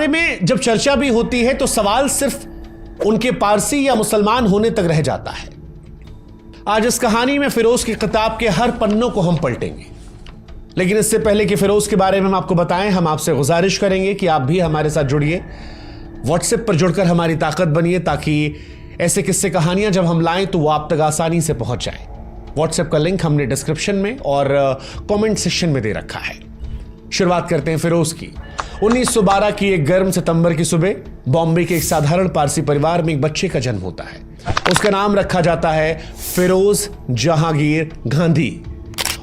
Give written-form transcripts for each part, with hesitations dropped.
बारे में जब चर्चा भी होती है तो सवाल सिर्फ उनके पारसी या मुसलमान होने तक रह जाता है। आज इस कहानी में फिरोज की किताब के हर पन्नों को हम पलटेंगे, लेकिन इससे पहले कि फिरोज के बारे में हम आपको बताएं, हम आपसे गुजारिश करेंगे कि आप भी हमारे साथ जुड़िए, व्हाट्सएप पर जुड़कर हमारी ताकत बनिए, ताकि ऐसे किस्से कहानियां जब हम लाएं तो वो आप तक आसानी से पहुंच जाए। व्हाट्सएप का लिंक हमने डिस्क्रिप्शन में और कमेंट सेक्शन में दे रखा है। शुरुआत करते हैं फिरोज की। 1912 की एक गर्म सितंबर की सुबह बॉम्बे के एक साधारण पारसी परिवार में एक बच्चे का जन्म होता है। उसका नाम रखा जाता है फिरोज जहांगीर गांधी।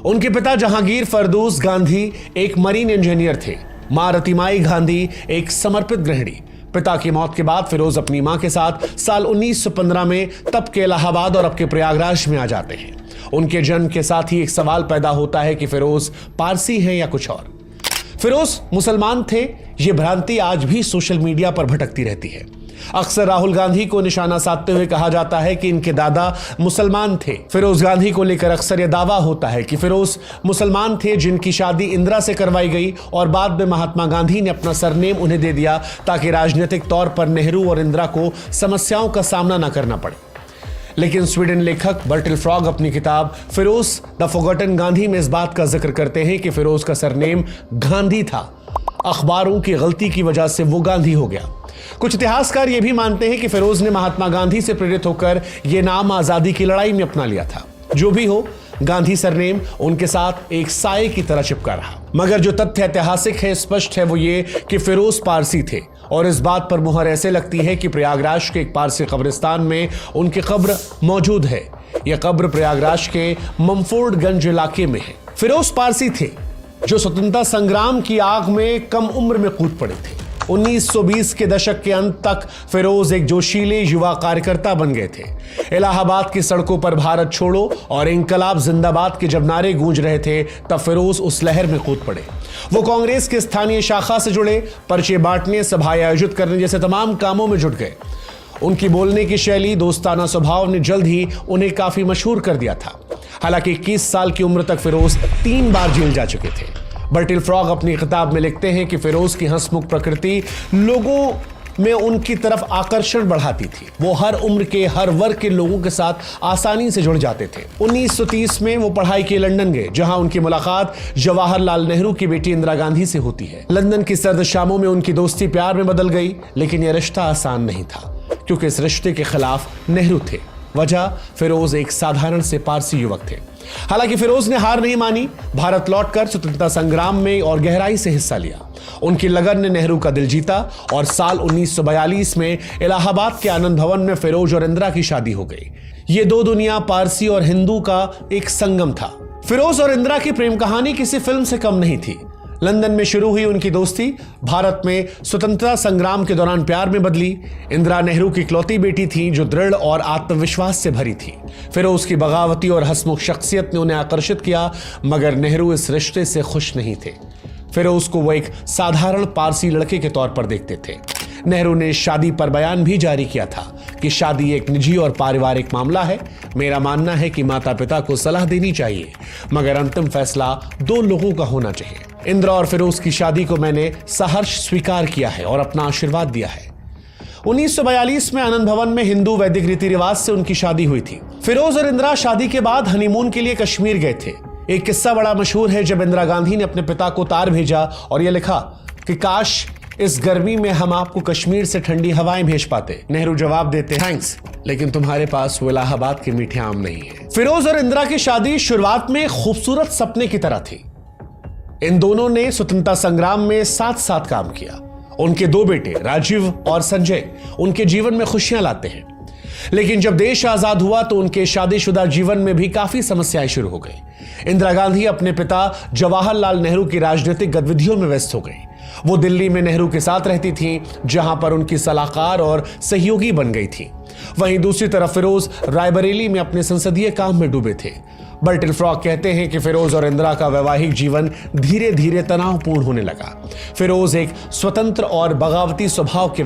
उनके पिता जहांगीर फरदौस गांधी एक मरीन इंजीनियर थे। मां रतिमाई गांधी एक समर्पित गृहिणी। पिता की मौत के बाद फिरोज अपनी मां के साथ साल 1915 में तब के इलाहाबाद और अब के प्रयागराज में आ जाते हैं। उनके जन्म के साथ ही एक सवाल पैदा होता है कि फिरोज पारसी हैं या कुछ और। फिरोज मुसलमान थे, यह भ्रांति आज भी सोशल मीडिया पर भटकती रहती है। अक्सर राहुल गांधी को निशाना साधते हुए कहा जाता है कि इनके दादा मुसलमान थे। फिरोज गांधी को लेकर अक्सर यह दावा होता है कि फिरोज मुसलमान थे जिनकी शादी इंदिरा से करवाई गई और बाद में महात्मा गांधी ने अपना सरनेम उन्हें दे दिया ताकि राजनीतिक तौर पर नेहरू और इंदिरा को समस्याओं का सामना न करना पड़े। लेकिन स्वीडन लेखक बर्टिल फ्रॉग अपनी किताब फिरोज द फॉरगॉटन गांधी में इस बात का जिक्र करते हैं कि फिरोज का सरनेम गांधी था, अखबारों की गलती की वजह से वो गांधी हो गया। कुछ इतिहासकार ये भी मानते हैं कि फिरोज ने महात्मा गांधी से प्रेरित होकर यह नाम आजादी की लड़ाई में अपना लिया था। जो भी हो, गांधी सरनेम उनके साथ एक साये की तरह चिपका रहा। मगर जो तथ्य ऐतिहासिक है, स्पष्ट है, वो ये कि फिरोज पारसी थे और इस बात पर मुहर ऐसे लगती है कि प्रयागराज के एक पारसी कब्रिस्तान में उनकी कब्र मौजूद है। यह कब्र प्रयागराज के ममफोर्डगंज इलाके में है। फिरोज पारसी थे जो स्वतंत्रता संग्राम की आग में कम उम्र में कूद पड़े थे। 1920 के दशक के अंत तक फिरोज एक जोशीले युवा कार्यकर्ता बन गए थे। इलाहाबाद की सड़कों पर भारत छोड़ो और इंकलाब जिंदाबाद के जब नारे गूंज रहे थे, तब फिरोज उस लहर में कूद पड़े। वो कांग्रेस की स्थानीय शाखा से जुड़े, पर्चे बांटने, सभाएं आयोजित करने जैसे तमाम कामों में जुट गए। उनकी बोलने की शैली, दोस्ताना स्वभाव ने जल्द ही उन्हें काफी मशहूर कर दिया था। हालांकि 21 साल की उम्र तक फिरोज 3 बार जेल जा चुके थे। बर्टिल फ्रॉग अपनी किताब में लिखते हैं कि फिरोज की हंसमुख प्रकृति लोगों में उनकी तरफ आकर्षण बढ़ाती थी। वो हर उम्र के, हर वर्ग के लोगों के साथ आसानी से जुड़ जाते थे। 1930 में वो पढ़ाई के लंदन गए, जहां उनकी मुलाकात जवाहरलाल नेहरू की बेटी इंदिरा गांधी से होती है। लंदन की सर्द शामों में उनकी दोस्ती प्यार में बदल गई, लेकिन यह रिश्ता आसान नहीं था, क्योंकि इस रिश्ते के खिलाफ नेहरू थे। वजह, फिरोज एक साधारण से पारसी युवक थे। हालांकि फिरोज ने हार नहीं मानी। भारत लौटकर स्वतंत्रता संग्राम में और गहराई से हिस्सा लिया। उनकी लगन ने नेहरू का दिल जीता और साल 1942 में इलाहाबाद के आनंद भवन में फिरोज और इंदिरा की शादी हो गई। ये दो दुनिया, पारसी और हिंदू का एक संगम था। फिरोज और इंदिरा की प्रेम कहानी किसी फिल्म से कम नहीं थी। लंदन में शुरू हुई उनकी दोस्ती भारत में स्वतंत्रता संग्राम के दौरान प्यार में बदली। इंदिरा नेहरू की इकलौती बेटी थी जो दृढ़ और आत्मविश्वास से भरी थी। फिरोज की बगावती और हंसमुख शख्सियत ने उन्हें आकर्षित किया, मगर नेहरू इस रिश्ते से खुश नहीं थे। फिरोज को वो एक साधारण पारसी लड़के के तौर पर देखते थे। नेहरू ने शादी पर बयान भी जारी किया था कि शादी एक निजी और पारिवारिक मामला है। मेरा मानना है कि माता पिता को सलाह देनी चाहिए, मगर अंतिम फैसला 2 लोगों का होना चाहिए। इंदिरा और फिरोज की शादी को मैंने सहर्ष स्वीकार किया है और अपना आशीर्वाद दिया है। 1942 में आनंद भवन में हिंदू वैदिक रीति रिवाज से उनकी शादी हुई थी। फिरोज और इंदिरा शादी के बाद हनीमून के लिए कश्मीर गए थे। एक किस्सा बड़ा मशहूर है, जब इंदिरा गांधी ने अपने पिता को तार भेजा और यह लिखा कि काश इस गर्मी में हम आपको कश्मीर से ठंडी हवाएं भेज पाते। नेहरू जवाब देते, थैंक्स, लेकिन तुम्हारे पास वो इलाहाबाद के मीठे आम नहीं है। फिरोज और इंदिरा की शादी शुरुआत में खूबसूरत सपने की तरह थी। इन दोनों ने स्वतंत्रता संग्राम में साथ साथ काम किया। उनके 2 बेटे राजीव और संजय उनके जीवन में खुशियां लाते हैं। लेकिन जब देश आजाद हुआ तो उनके शादीशुदा जीवन में भी काफी समस्याएं शुरू हो गई। इंदिरा गांधी अपने पिता जवाहरलाल नेहरू की राजनीतिक गतिविधियों में व्यस्त हो गई। वो दिल्ली में नेहरू के साथ रहती थीं, जहां पर उनकी सलाहकार और सहयोगी बन गई थी। वहीं दूसरी तरफ फिरोज रायबरेली में अपने संसदीय काम में डूबे थे। बर्टिल फ्रॉग कहते हैं कि फिरोज और इंदिरा का वैवाहिक जीवन धीरे धीरे तनावपूर्ण होने लगा। फिरोज एक स्वतंत्र और बगावती स्वभाव के